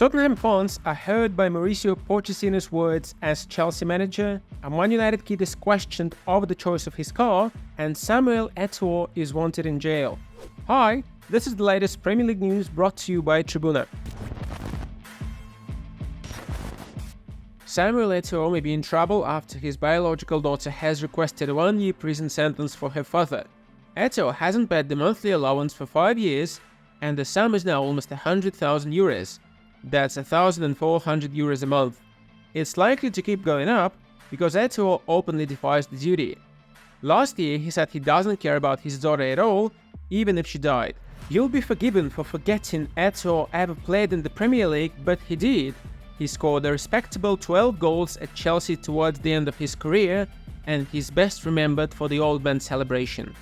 Tottenham fans are hurt by Mauricio Pochettino's words as Chelsea manager, a Man United kid is questioned over the choice of his car, and Samuel Eto'o is wanted in jail. Hi, this is the latest Premier League news brought to you by TRIBUNA. Samuel Eto'o may be in trouble after his biological daughter has requested a 1-year prison sentence for her father. Eto'o hasn't paid the monthly allowance for 5 years, and the sum is now almost €100,000. That's €1,400 a month. It's likely to keep going up because Eto'o openly defies the duty. Last year, he said he doesn't care about his daughter at all, even if she died. You'll be forgiven for forgetting Eto'o ever played in the Premier League, but he did. He scored a respectable 12 goals at Chelsea towards the end of his career, and he's best remembered for the old man celebration.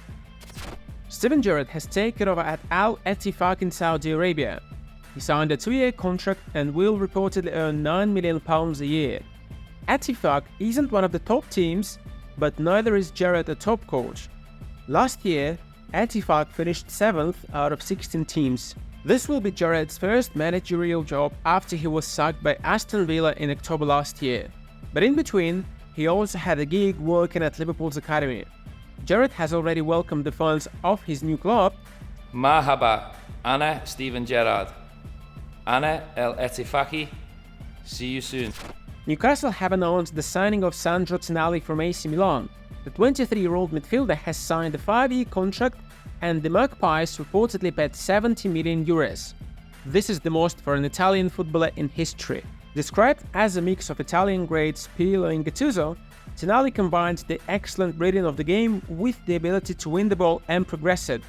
Steven Gerrard has taken over at Al Ettifaq in Saudi Arabia. He signed a 2-year contract and will reportedly earn £9 million a year. Ettifaq isn't one of the top teams, but neither is Gerrard a top coach. Last year, Ettifaq finished 7th out of 16 teams. This will be Gerrard's first managerial job after he was sacked by Aston Villa in October last year. But in between, he also had a gig working at Liverpool's academy. Gerrard has already welcomed the fans of his new club. Marhaba, Ana Steven Gerrard. Ana El Ettifaqi. See you soon. Newcastle have announced the signing of Sandro Tonali from AC Milan. The 23-year-old midfielder has signed a 5-year contract, and the Magpies reportedly paid €70 million. This is the most for an Italian footballer in history. Described as a mix of Italian greats Pirlo and Gattuso, Tonali combines the excellent reading of the game with the ability to win the ball and progress it.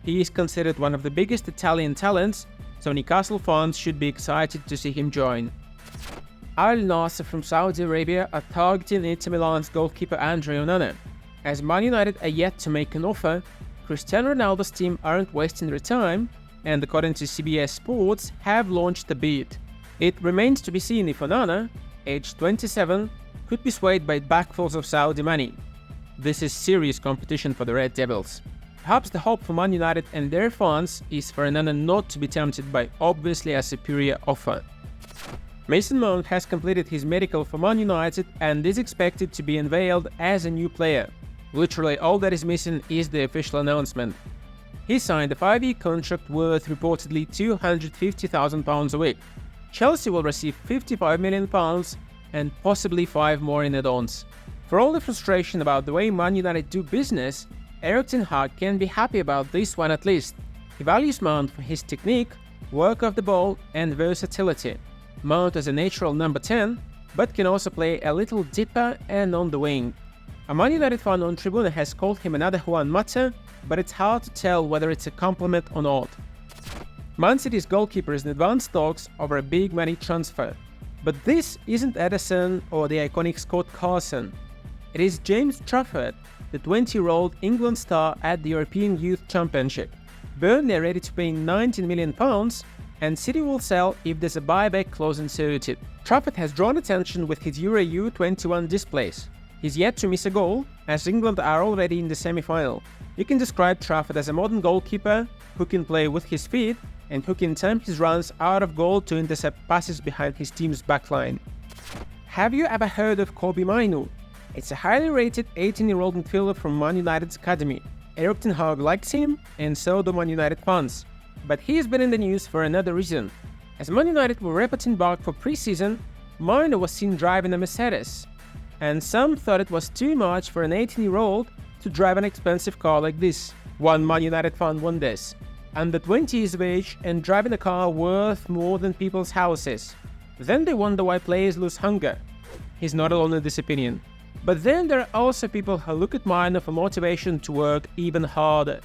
He is considered one of the biggest Italian talents, so Newcastle fans should be excited to see him join. Al Nassr from Saudi Arabia are targeting Inter Milan's goalkeeper Andrea Onana. As Man United are yet to make an offer, Cristiano Ronaldo's team aren't wasting their time, and according to CBS Sports, have launched a bid. It remains to be seen if Onana, aged 27, could be swayed by backfalls of Saudi money. This is serious competition for the Red Devils. Perhaps the hope for Man United and their fans is for Onana not to be tempted by obviously a superior offer. Mason Mount has completed his medical for Man United and is expected to be unveiled as a new player. Literally all that is missing is the official announcement. He signed a 5-year contract worth reportedly £250,000 a week. Chelsea will receive £55 million and possibly 5 more in add-ons. For all the frustration about the way Man United do business, Erik ten Hag can be happy about this one at least. He values Mount for his technique, work off the ball and versatility. Mount is a natural number 10, but can also play a little deeper and on the wing. A Man United fan on TRIBUNA has called him another Juan Mata, but it's hard to tell whether it's a compliment or not. Man City's goalkeeper is in advanced talks over a big money transfer. But this isn't Ederson or the iconic Scott Carson. It is James Trafford, the 20-year-old England star at the European Youth Championship. Burnley are ready to pay £19 million, and City will sell if there's a buyback clause inserted. Trafford has drawn attention with his Euro U21 displays. He's yet to miss a goal, as England are already in the semi-final. You can describe Trafford as a modern goalkeeper who can play with his feet and who can time his runs out of goal to intercept passes behind his team's backline. Have you ever heard of Kobbie Mainoo? It's a highly rated 18-year-old midfielder from Man United's academy. Erik ten Hag likes him, and so do Man United fans. But he has been in the news for another reason. As Man United were reporting back for pre-season, Mainoo was seen driving a Mercedes. And some thought it was too much for an 18-year-old to drive an expensive car like this. One Man United fan wonders. Under 20 years of age and driving a car worth more than people's houses. Then they wonder why players lose hunger. He's not alone in this opinion. But then there are also people who look at Mainoo for motivation to work even harder.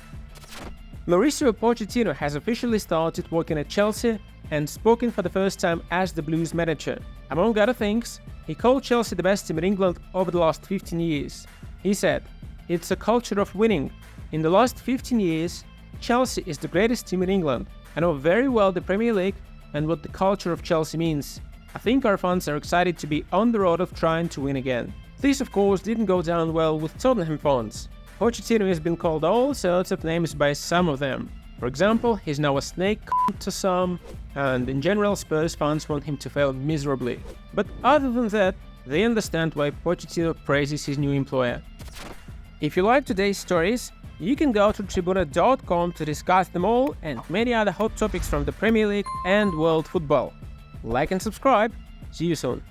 Mauricio Pochettino has officially started working at Chelsea and spoken for the first time as the Blues manager. Among other things, he called Chelsea the best team in England over the last 15 years. He said, "It's a culture of winning. In the last 15 years, Chelsea is the greatest team in England. I know very well the Premier League and what the culture of Chelsea means. I think our fans are excited to be on the road of trying to win again." This of course didn't go down well with Tottenham fans. Pochettino has been called all sorts of names by some of them. For example, he's now a snake to some, and in general Spurs fans want him to fail miserably. But other than that, they understand why Pochettino praises his new employer. If you like today's stories, you can go to TRIBUNA.com to discuss them all and many other hot topics from the Premier League and world football. Like and subscribe. See you soon.